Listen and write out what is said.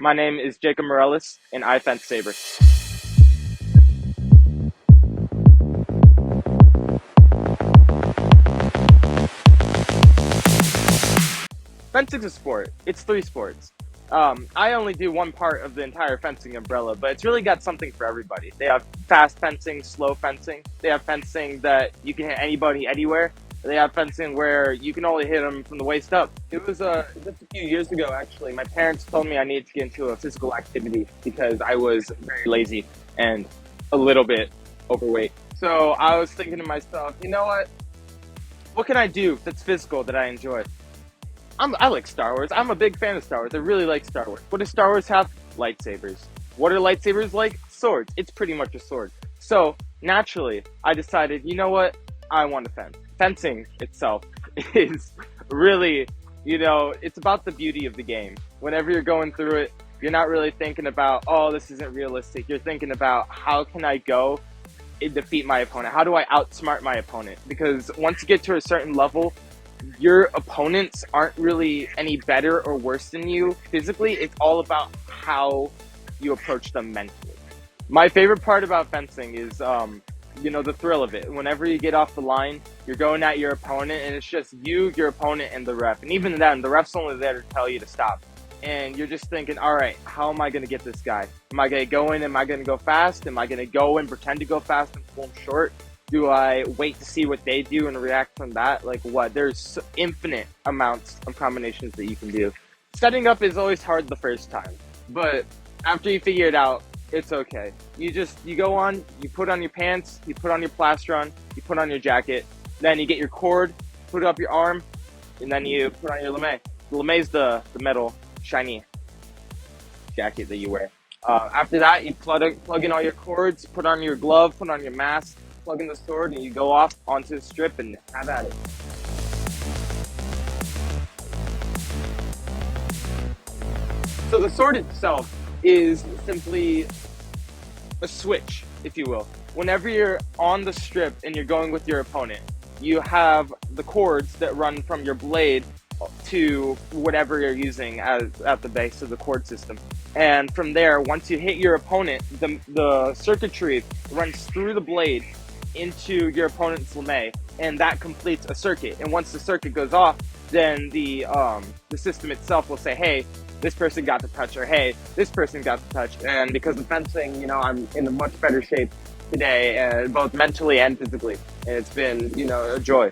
My name is Jacob Mireles, and I fence saber. Fencing's a sport. It's three sports. I only do one part of the entire fencing umbrella, but it's really got something for everybody. They have fast fencing, slow fencing. They have fencing that you can hit anybody anywhere. They have fencing where you can only hit them from the waist up. It was just a few years ago, actually. My parents told me I needed to get into a physical activity because I was very lazy and a little bit overweight. So I was thinking to myself, you know what? What can I do that's physical that I enjoy? I like Star Wars. I'm a big fan of Star Wars. I really like Star Wars. What does Star Wars have? Lightsabers. What are lightsabers like? Swords. It's pretty much a sword. So naturally, I decided, you know what? I want to fence. Fencing itself is really, it's about the beauty of the game. Whenever you're going through it, you're not really thinking about, oh, this isn't realistic. You're thinking about, how can I go and defeat my opponent? How do I outsmart my opponent? Because once you get to a certain level, your opponents aren't really any better or worse than you physically. It's all about how you approach them mentally. My favorite part about fencing is, the thrill of it. Whenever you get off the line, you're going at your opponent, and it's just you, your opponent, and the ref. And even then, the ref's only there to tell you to stop. And you're just thinking, all right, how am I going to get this guy? Am I going to go in? Am I going to go fast? Am I going to go and pretend to go fast and pull him short? Do I wait to see what they do and react from that? Like what? There's infinite amounts of combinations that you can do. Setting up is always hard the first time, but after you figure it out, it's okay. You go on, you put on your pants, you put on your plastron, you put on your jacket, then you get your cord, put it up your arm, and then you put on your lame. The lame's the metal, shiny jacket that you wear. After that, you plug in all your cords, put on your glove, put on your mask, plug in the sword, and you go off onto the strip and have at it. So the sword itself is simply a switch, if you will. Whenever you're on the strip and you're going with your opponent, you have the cords that run from your blade to whatever you're using at the base of the cord system. And from there, once you hit your opponent, the circuitry runs through the blade into your opponent's lame, and that completes a circuit. And once the circuit goes off, then the system itself will say, hey, this person got the touch, or hey, this person got the touch. And because of fencing, I'm in a much better shape today, both mentally and physically. And it's been, a joy.